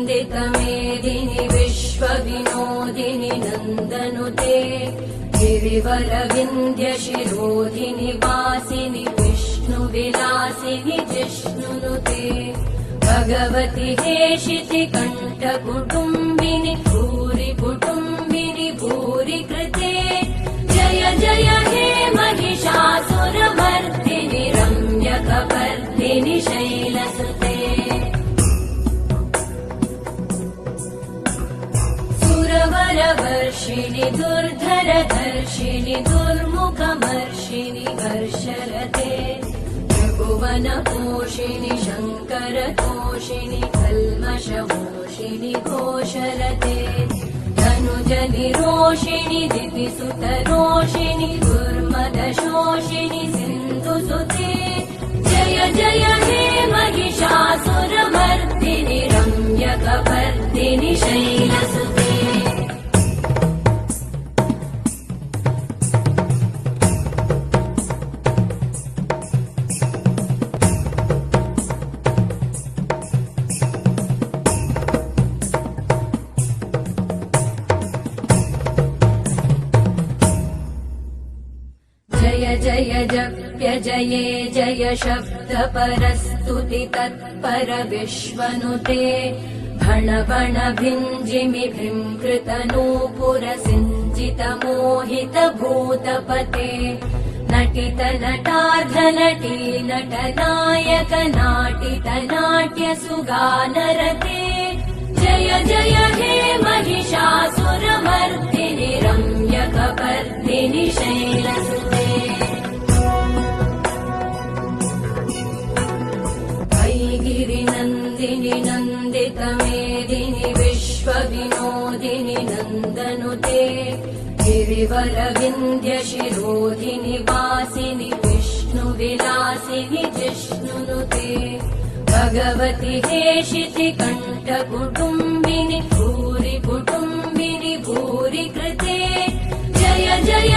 नन्दितमेदिनि विश्वविनोदिनि नन्दनुते गिरिवरविन्द्यशिरोधिनि वासिनि विष्णुविलासिनि जिष्णुनुते भगवति हेशिति कण्ठकुटुम्बिनि भूरि कुटुम्बिनि भूरि कृते जय जय हे महिषासुरमर्दिनि रम्यकपर्दिनि शैलसुते सुरवरवर्षिणि दुर्धरधर्षिणि दुर्मुखमर्षिणि वर्षरते त्रिभुवनपोषिणि शङ्करतोषिणि कल्मषमोषिणि घोषरते धनुजनिरोषिणि दितिसुतरोषिणि दुर्मदशोषिणि सिन्धुसुते जय जय हे महिषासुरमर्दिनि रम्यकपर्दिनि शैलसुते जय जय जप्य जये जय शब्द परस्तुति तत्पर विश्वनुते भण भण भिञ्जिमि भृङ्कृत नूपुर सिञ्जित मोहित भूतपते नटित नटार्ध नटी नट नायक नाटित नाट्य सुगानरते जय जय हे महिषासुरमर्दिनि रम्यकपर्दिनि शैलसुते गिरिनन्दिनि नन्दितमेदिनि विश्वविनोदिनि नन्दनुते गिरिवरविन्द्यशिरोधिनि वासिनि विष्णुविलासिनि जिष्णुनुते भगवति हेशिति कण्ठकुटुम्बिनि भूरि कुटुम्बिनि भूरि कृते जय जय